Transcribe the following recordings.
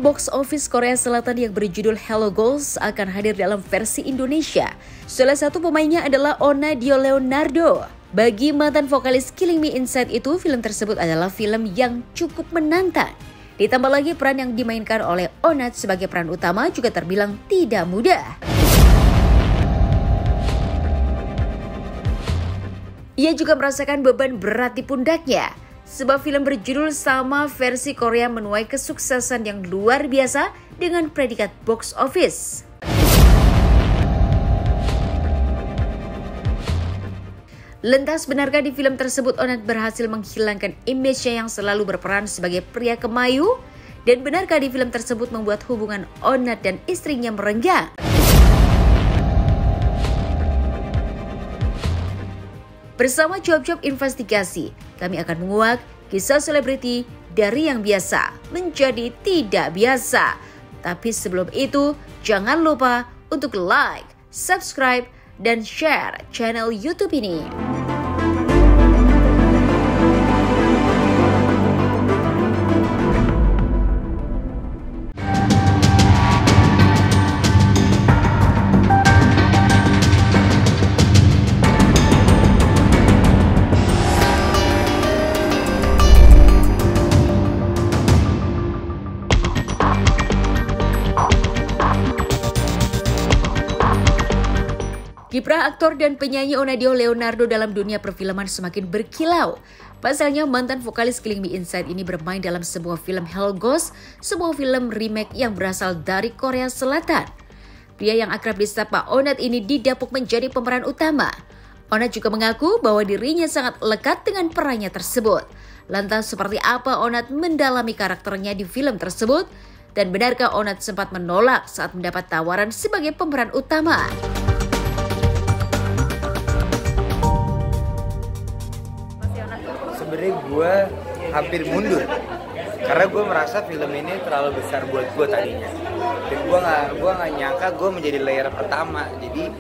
box office Korea Selatan yang berjudul Hello Ghost akan hadir dalam versi Indonesia. Salah satu pemainnya adalah Onadio Leonardo. Bagi mantan vokalis Killing Me Inside itu, film tersebut adalah film yang cukup menantang. Ditambah lagi peran yang dimainkan oleh Onat sebagai peran utama juga terbilang tidak mudah. Ia juga merasakan beban berat di pundaknya. Sebuah film berjudul sama versi Korea menuai kesuksesan yang luar biasa dengan predikat box office. Lantas benarkah di film tersebut Onat berhasil menghilangkan image-nya yang selalu berperan sebagai pria kemayu? Dan benarkah di film tersebut membuat hubungan Onat dan istrinya merenggang? Bersama Cuap-Cuap Investigasi, kami akan menguak kisah selebriti dari yang biasa menjadi tidak biasa. Tapi sebelum itu, jangan lupa untuk like, subscribe, dan share channel YouTube ini. Kiprah aktor dan penyanyi Onadio Leonardo dalam dunia perfilman semakin berkilau. Pasalnya mantan vokalis Killing Me Inside ini bermain dalam sebuah film Hello Ghost, sebuah film remake yang berasal dari Korea Selatan. Pria yang akrab disapa Onat ini didapuk menjadi pemeran utama. Onat juga mengaku bahwa dirinya sangat lekat dengan perannya tersebut. Lantas seperti apa Onat mendalami karakternya di film tersebut? Dan benarkah Onat sempat menolak saat mendapat tawaran sebagai pemeran utama? Sebenarnya gue hampir mundur karena gue merasa film ini terlalu besar buat gue tadinya, dan gue nggak nyangka gue menjadi layer pertama. Jadi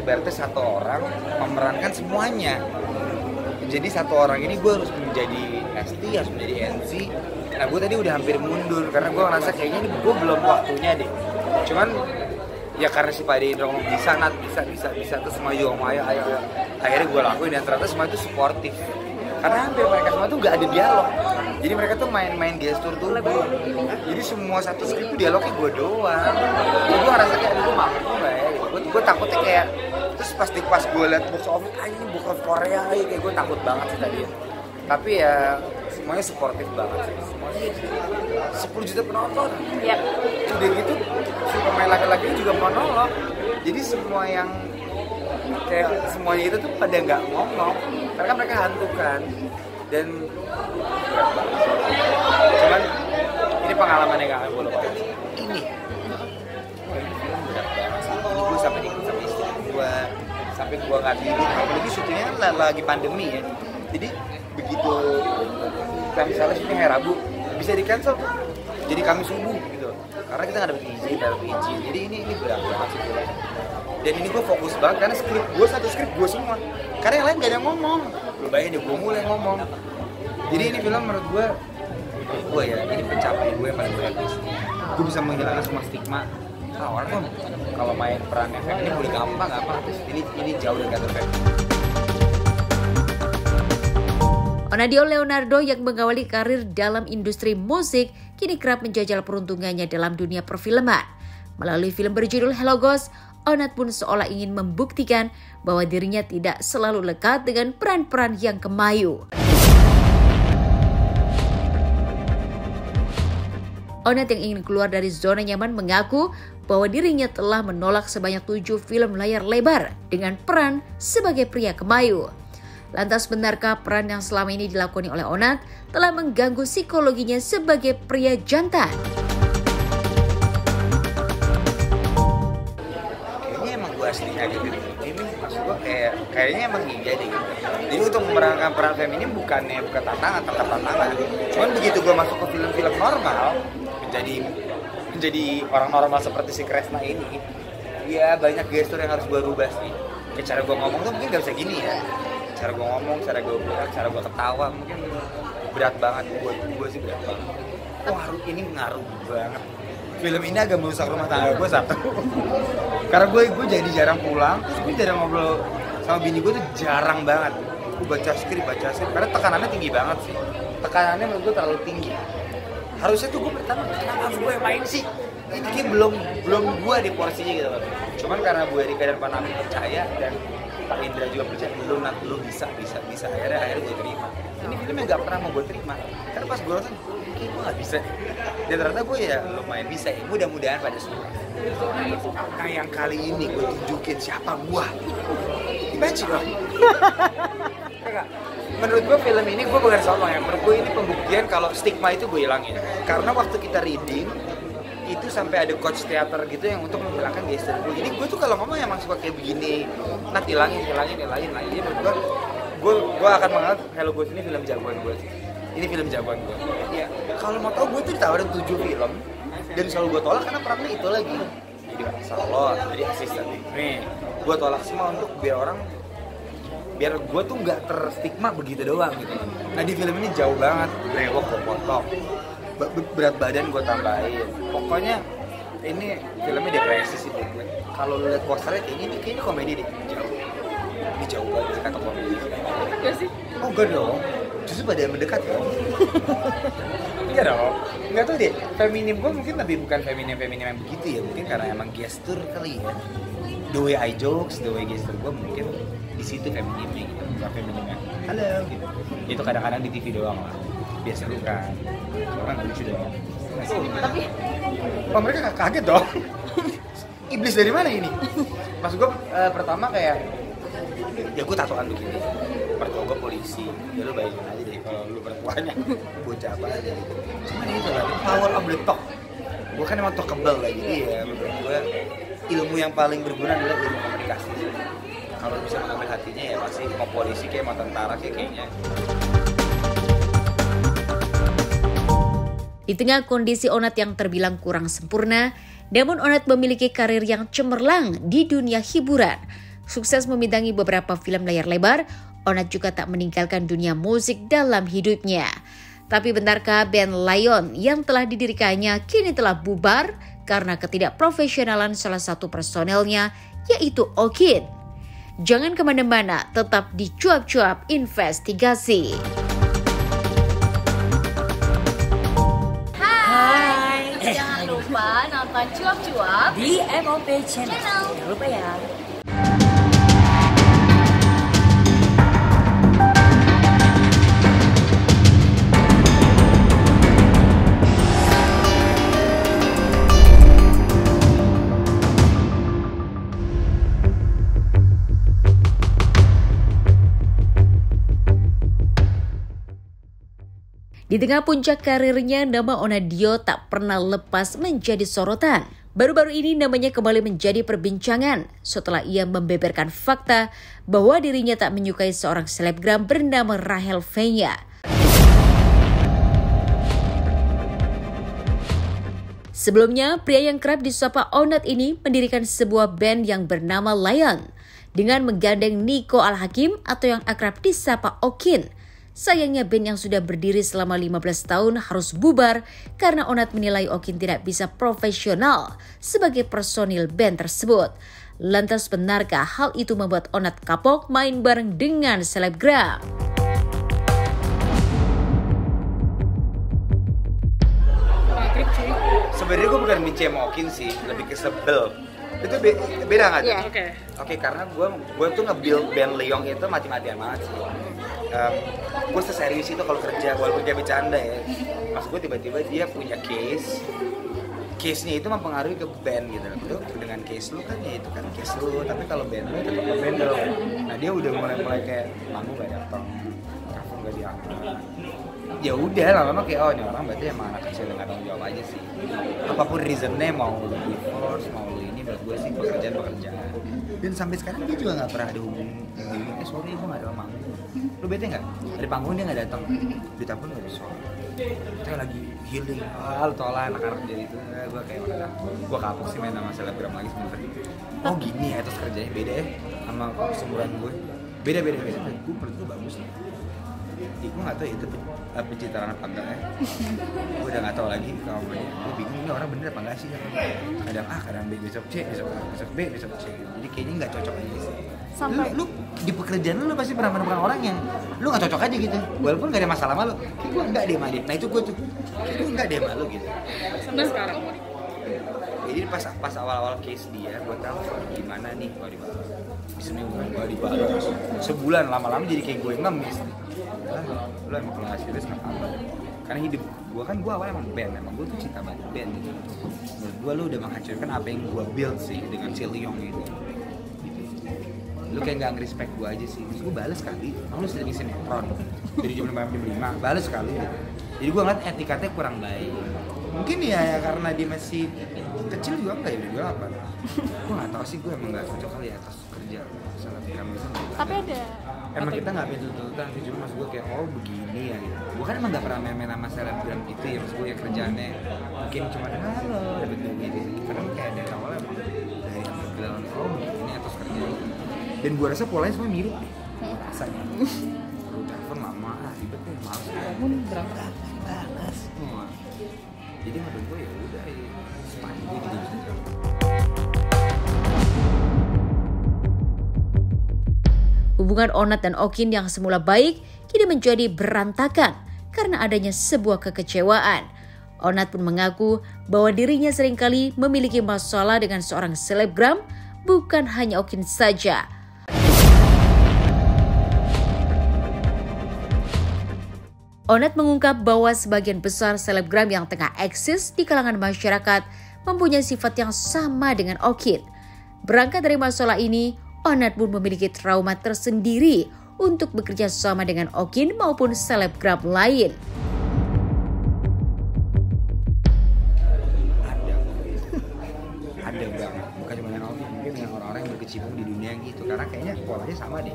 ibaratnya satu orang memerankan semuanya. Jadi satu orang ini gue harus menjadi ST, harus menjadi NC. Nah gue tadi udah hampir mundur karena gue ngerasa kayaknya ini gue belum waktunya deh. Cuman ya karena si Pak Indro ngomong bisa terus semua juga ngomong ayo. Akhirnya gue lakuin dan ternyata semua itu suportif. Karena hampir mereka semua tuh gak ada dialog. Jadi mereka tuh main gestur tubuh. Jadi semua satu skrip tuh dialognya gue doang. Jadi gue ngerasa kayak gue mampu gak ya gitu. Gue takutnya kayak, terus pas gue liat box office, ini box office Korea kayak gue takut banget sih tadi ya. Tapi ya semuanya suportif banget sih. Semuanya 10 juta penonton. Yep. Udah gitu si pemain laki-laki juga monolog. Jadi semua yang kayak semuanya itu tuh pada nggak ngomong karena mereka hantu kan, dan berat banget. Cuman ini pengalaman yang gak akan gue lupain. Ini film berat banget sih. Gue sampai ikut sama istri gue, sampai gue nggak tidur. Apalagi syutingnya lagi pandemi ya. Jadi begitu kita misalnya syuting hari Rabu bisa di cancel, jadi Kamis subuh gitu. Karena kita nggak dapet izin. Jadi ini berat banget sih filmnya. Dan ini gue fokus banget karena satu skrip gue semua. Karena yang lain gak ada yang ngomong. Lu bayangin deh, gue mulai ngomong. Jadi ini film menurut gue ya, ini pencapaian gue yang paling berat. Gue bisa menghilangkan semua stigma. Orang tuh kalau main peran yang ini boleh gampang apa? Ini jauh dari kata feminim. Onadio Leonardo yang mengawali karir dalam industri musik kini kerap menjajal peruntungannya dalam dunia perfilman. Melalui film berjudul Hello Ghost, Onat pun seolah ingin membuktikan bahwa dirinya tidak selalu lekat dengan peran-peran yang kemayu. Onat yang ingin keluar dari zona nyaman mengaku bahwa dirinya telah menolak sebanyak 7 film layar lebar dengan peran sebagai pria kemayu. Lantas benarkah peran yang selama ini dilakoni oleh Onat telah mengganggu psikologinya sebagai pria jantan? Aslinya gitu. Ini maksud gue kayaknya emang iya deh gitu. Jadi untuk memerankan peran feminim bukan tantangan. Cuman begitu gue masuk ke film-film normal, menjadi orang normal seperti si Kresna ini, ya banyak gestur yang harus gue rubah sih. Kayak cara gue ngomong tuh mungkin gak bisa gini ya. Cara gue ngomong, cara gue berat, cara gue ketawa mungkin berat banget buat gue sih, berat banget. Wah, ini ngaruh banget. film ini agak merusak rumah tangga gue satu. Karena gue jadi jarang pulang, terus gue jarang ngobrol sama bini gue tuh jarang banget. Gue baca skrip, karena tekanannya tinggi banget sih. Tekanannya menurut gue terlalu tinggi. Harusnya tuh gue pertama, kenapa harus gue yang main sih? Ini kayak belum gue di porsinya gitu loh. Cuman karena Bu Erika dan Pak Nami percaya dan Pak Indra juga percaya, lu bisa. Akhirnya gue terima. Ini filmnya nggak pernah mau gue terima. Karena pas gue nonton, kayak gue nggak bisa. Dan ternyata gue ya lumayan bisa ya. Mudah-mudahan pada semua. Nah yang kali ini gue tunjukin siapa gue. Imagine dong. Menurut gue film ini gue bukan sombong ya. Menurut gue ini pembuktian kalau stigma itu gue hilangin. Karena waktu kita reading itu sampai ada coach teater gitu yang untuk menghilangkan gestur gue. Jadi gue tuh kalau ngomong emang suka kayak begini. Nat hilangin. Jadi menurut gue akan menganggap Hello Ghost ini film jagoan gue sih. Ini film jagoan gue. Ya, kalau mau tau gue tuh ditawarin 7 film dan selalu gue tolak karena perannya itu lagi. Jadi salon, jadi asisten. Nih, gue tolak semua untuk biar gue tuh nggak terstigma begitu doang gitu. Nah di film ini jauh banget, brewok gue potong, berat badan gue tambahin. Pokoknya ini filmnya depresi sih buat gue. Kalau lu lihat posternya kayaknya komedi deh, jauh. Ini jauh banget kata komedi. Enggak sih? Oh enggak dong, justru pada mendekat kan? Enggak dong, enggak tahu deh. Feminim gue mungkin lebih bukan feminim yang begitu ya, mungkin karena emang gestur kali ya. The way I jokes, the way gestur gue mungkin di situ feminimnya gitu, bukan feminimnya halo gitu. Itu kadang-kadang di TV doang lah, biasa lu kan. Orang nggak lucu dong. Tapi Mereka nggak kaget dong. Iblis dari mana ini? Maksud gue pertama kayak ya gue tatoan begini. Mertua gue polisi, ya lu bayangin aja deh kalau lu mertuanya bocah apa aja gitu. Cuman itu lah, power of the talk. Gue kan emang talkable lah, jadi ya menurut gue ilmu yang paling berguna adalah ilmu komunikasi. Kalau bisa mengambil hatinya ya pasti mau polisi kayak mau tentara kayaknya. Di tengah kondisi Onat yang terbilang kurang sempurna, namun Onat memiliki karir yang cemerlang di dunia hiburan. Sukses membintangi beberapa film layar lebar, Onat juga tak meninggalkan dunia musik dalam hidupnya. Tapi benarkah band Lion yang telah didirikannya kini telah bubar karena ketidakprofesionalan salah satu personelnya, yaitu Okin? Jangan kemana-mana, tetap di Cuap-Cuap Investigasi. hai, jangan lupa nonton Cuap-Cuap di MOP Channel. Jangan lupa ya. Di tengah puncak karirnya, nama Onadio tak pernah lepas menjadi sorotan. Baru-baru ini namanya kembali menjadi perbincangan setelah ia membeberkan fakta bahwa dirinya tak menyukai seorang selebgram bernama Rachel Fenya. Sebelumnya, pria yang kerap disapa Onat ini mendirikan sebuah band yang bernama Lion dengan menggandeng Nico Al-Hakim atau yang akrab disapa Okin. Sayangnya band yang sudah berdiri selama 15 tahun harus bubar karena Onat menilai Okin tidak bisa profesional sebagai personil band tersebut. Lantas benarkah hal itu membuat Onat kapok main bareng dengan selebgram? Sebenarnya gue bukan benci sama Okin sih, lebih ke sebel. Itu beda nggak? Iya. Oke, karena gue tuh nge-build band Leong itu mati-matian banget sih. Gue seserius itu kalau kerja, walaupun dia bercanda ya. Mas gue tiba-tiba dia punya case-nya itu mempengaruhi ke band gitu. Lu dengan case lu kan ya itu kan case lu, tapi kalau band lu tetap band dong. Nah dia udah mulai kayak manggung gak datang, telepon gak diangkat. Ya udah lama-lama kayak oh ini orang berarti emang anak kecil yang gak tanggung jawab aja sih. Apapun reasonnya, mau lu divorce, mau lu ini, menurut gue sih pekerjaan. Dan sampai sekarang dia juga gak pernah ada hubungan. Sorry gue gak ada manggung. Lu bete gak? Dari panggung dia gak datang. Ditelepon gak bisa. Kita lagi healing. Lu tolak anak-anak jadi itu. Gue kayak udah. Gue kapok sih main sama selebgram lagi sebenernya. Oh gini ya, terus kerjanya beda ya sama seumuran gue. Beda. Gue menurut gue bagus nih. gue nggak tahu itu pencitraan apa enggak ya. Gue udah nggak tahu lagi kalau gue bingung ini orang bener apa enggak sih. Kadang A, kadang B, besok C, besok A, besok B, besok C. Jadi kayaknya nggak cocok aja sih. Sampai Lu di pekerjaan lu pasti pernah menemukan orang yang lu nggak cocok aja gitu. Walaupun nggak ada masalah sama lu, kayak gue nggak deh sama dia. Nah itu gue tuh, kayak gue nggak deh sama lu gitu. sampai sekarang. Jadi pas awal-awal case dia, gue tahu gimana nih kalau dibalas. Seminggu gue dibalas, sebulan lama-lama jadi kayak gue ngemis. Lu emang kalau nggak serius nggak apa-apa. Karena hidup gue kan gue awal emang band, emang gue tuh cinta banget band gitu. Menurut gue lu udah menghancurkan apa yang gue build sih dengan si Leong gitu. Lu kayak nggak nge-respect gue aja sih. Terus gue balas kali, lu sering sinetron dari jam 5 jam 5, balas kali. Jadi gue ngeliat etikatnya kurang baik. Mungkin ya karena dia masih kecil juga enggak ya, udah 28. Gue nggak tahu sih, gue emang nggak cocok kali ya atas kerja salah pikiran gitu. Tapi ada. Emang kita nggak punya tuntutan sih, cuma maksud gue kayak oh begini ya gitu. Gue kan emang nggak pernah main-main sama selebgram gitu ya, maksud gue ya kerjaannya mungkin cuma halo dapet duit gitu. Karena kayak dari awal emang dari yang bergelan oh begini atas kerja. Dan gue rasa polanya semua mirip deh, rasanya. Lu telepon lama, ribet deh, males. Bangun berangkat. Semua. Jadi menurut gue ya udah ya sepanjang gitu bisa. Hubungan Onat dan Okin yang semula baik kini menjadi berantakan karena adanya sebuah kekecewaan. Onat pun mengaku bahwa dirinya seringkali memiliki masalah dengan seorang selebgram, bukan hanya Okin saja. Onat mengungkap bahwa sebagian besar selebgram yang tengah eksis di kalangan masyarakat mempunyai sifat yang sama dengan Okin. Berangkat dari masalah ini, Onat pun memiliki trauma tersendiri untuk bekerja sama dengan Okin maupun selebgram lain. Ada banget, bukan cuma dengan Okin, mungkin dengan orang-orang yang berkecimpung di dunia gitu. Karena kayaknya polanya sama deh.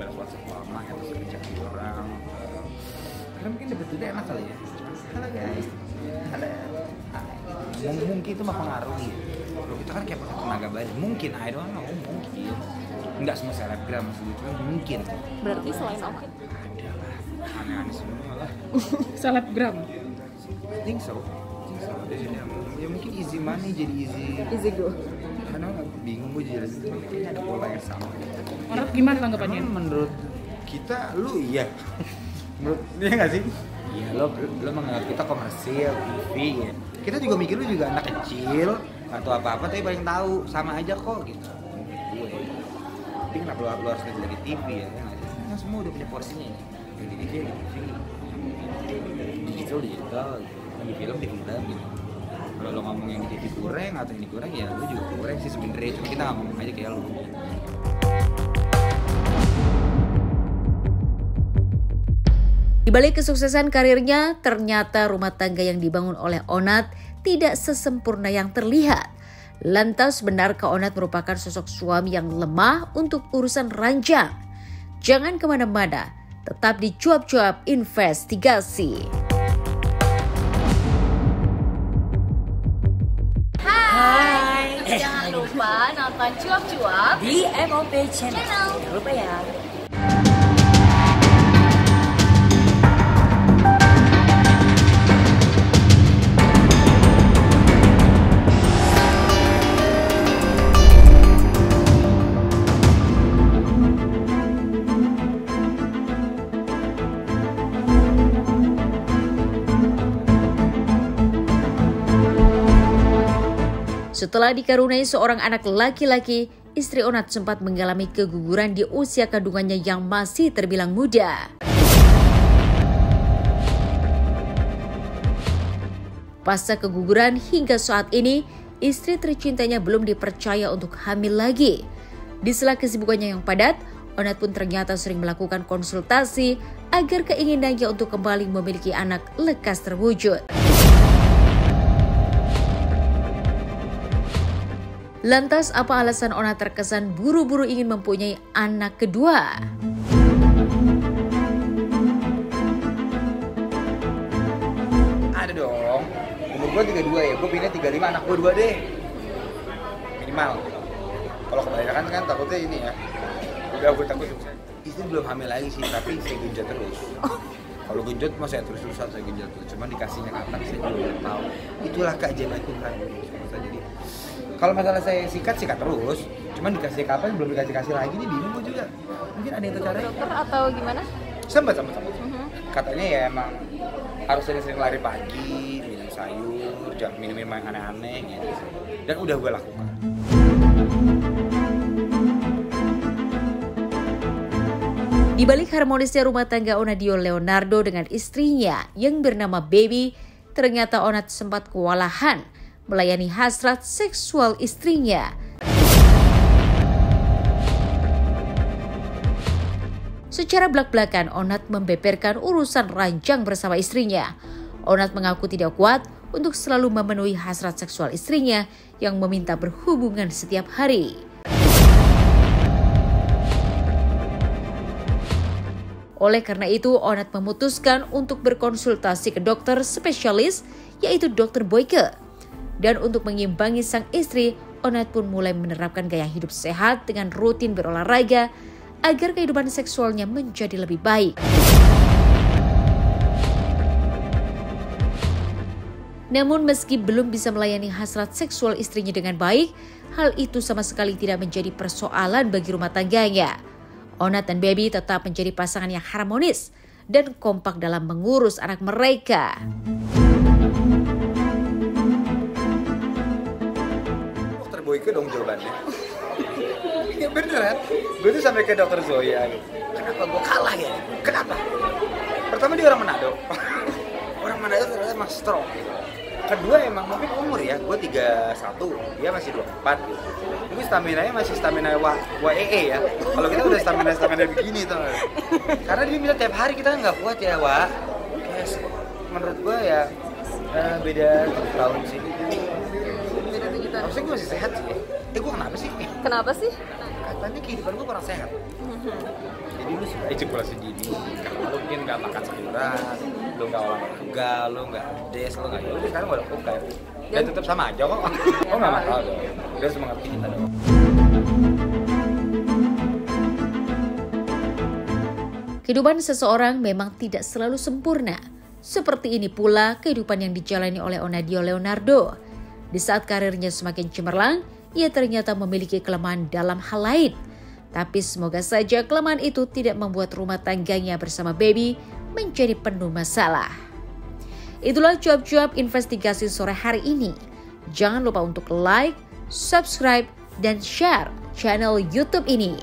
Balas WhatsApp lama, atas kerjaan orang. Karena mungkin dapet duitnya enak kali ya. Halo guys, halo. Mungkin itu mempengaruhi. Kalau kita kan kayak pakai tenaga badan, mungkin I don't know, mungkin. Enggak semua selebgram maksudnya, cuma mungkin. Berarti selain Okin Ada lah, aneh-aneh semua lah. selebgram. Think so. Ya mungkin easy money jadi Easy go. Karena bingung gue jelasin, tapi kayaknya ada pola yang sama. Orang gimana tanggapannya? Karena menurut kita, lu iya. Menurut dia nggak sih? Iya, lo menganggap kita komersil, TV ya. Kita juga mikir lu juga anak kecil atau apa-apa, tapi paling tahu sama aja kok gitu. Gue. Tapi kenapa lu harus lihat dari TV ya? Kan semua udah punya porsinya ya. Yang di TV ya di TV, digital di film gitu. Kalau lo ngomong yang di TV kurang atau ini kurang ya lu juga kurang sih sebenarnya. Cuma kita nggak ngomong aja kayak lu. Di balik kesuksesan karirnya, ternyata rumah tangga yang dibangun oleh Onat tidak sesempurna yang terlihat. Lantas benarkah Onat merupakan sosok suami yang lemah untuk urusan ranjang? Jangan kemana-mana, tetap di Cuap-Cuap Investigasi. Hai, jangan lupa nonton Cuap-Cuap Di MOP Channel. Jangan lupa ya. Setelah dikaruniai seorang anak laki-laki, istri Onat sempat mengalami keguguran di usia kandungannya yang masih terbilang muda. Pasca keguguran hingga saat ini, istri tercintanya belum dipercaya untuk hamil lagi. Di sela kesibukannya yang padat, Onat pun ternyata sering melakukan konsultasi agar keinginannya untuk kembali memiliki anak lekas terwujud. Lantas apa alasan Onat terkesan buru-buru ingin mempunyai anak kedua? Ada dong. Umur gue 32 ya, gue pindah 35, anak gue 2 deh. Minimal. Kalau kebanyakan kan takutnya ini ya. Udah gue takut sukses. Istri belum hamil lagi sih, tapi saya genjot terus. Kalau genjot mah saya terus-terusan saya genjot terus. Cuman dikasihnya kapan saya belum tahu. Itulah keajaiban Tuhan. Jadi kalau masalah saya sikat terus. Cuman dikasih kapan belum dikasih lagi nih bingung gue juga. Mungkin ada yang tercaranya. Dokter atau gimana? Sempat. Katanya ya emang harus sering-sering lari pagi, minum sayur, jangan minum yang aneh-aneh gitu. Dan udah gue lakukan. Di balik harmonisnya rumah tangga Onadio Leonardo dengan istrinya yang bernama Baby, ternyata Onat sempat kewalahan melayani hasrat seksual istrinya. Secara belak-belakan, Onat membeberkan urusan ranjang bersama istrinya. Onat mengaku tidak kuat untuk selalu memenuhi hasrat seksual istrinya yang meminta berhubungan setiap hari. Oleh karena itu, Onat memutuskan untuk berkonsultasi ke dokter spesialis, yaitu Dr. Boyke. Dan untuk mengimbangi sang istri, Onat pun mulai menerapkan gaya hidup sehat dengan rutin berolahraga, agar kehidupan seksualnya menjadi lebih baik. Namun meski belum bisa melayani hasrat seksual istrinya dengan baik, hal itu sama sekali tidak menjadi persoalan bagi rumah tangganya. Onat dan Baby tetap menjadi pasangan yang harmonis dan kompak dalam mengurus anak mereka. Dokter Boyke dong jawabannya. Ya beneran, gue tuh sampai ke dokter Zoya. Kenapa gue kalah ya? Kenapa? Pertama dia orang Manado. Orang Manado ternyata emang strong gitu. Kedua emang mungkin umur ya, gue 31, dia masih 24 gitu. Mungkin stamina-nya masih stamina WEE ya. Kalau kita udah stamina begini tuh. Karena dia bisa tiap hari kita nggak kuat ya, Wak. Yes. Menurut gue ya beda 7 tahun sih. Beda 7 tahun. Harusnya gue masih sehat sih ya. Gue kenapa sih? Kenapa sih? Katanya kehidupan gue kurang sehat. Jadi lu suka ejakulasi dini, karena lu mungkin gak makan sayuran, lu gak olahraga, lu gak des, lu gak yaudah sekarang gue lakukan. Dan tetap sama aja kok. Oh gak masalah dong. Dia harus mengerti kita dong. Kehidupan seseorang memang tidak selalu sempurna. Seperti ini pula kehidupan yang dijalani oleh Onadio Leonardo. Di saat karirnya semakin cemerlang, ia ternyata memiliki kelemahan dalam hal lain. Tapi semoga saja kelemahan itu tidak membuat rumah tangganya bersama Baby menjadi penuh masalah. Itulah cuap-cuap investigasi sore hari ini. Jangan lupa untuk like, subscribe, dan share channel YouTube ini.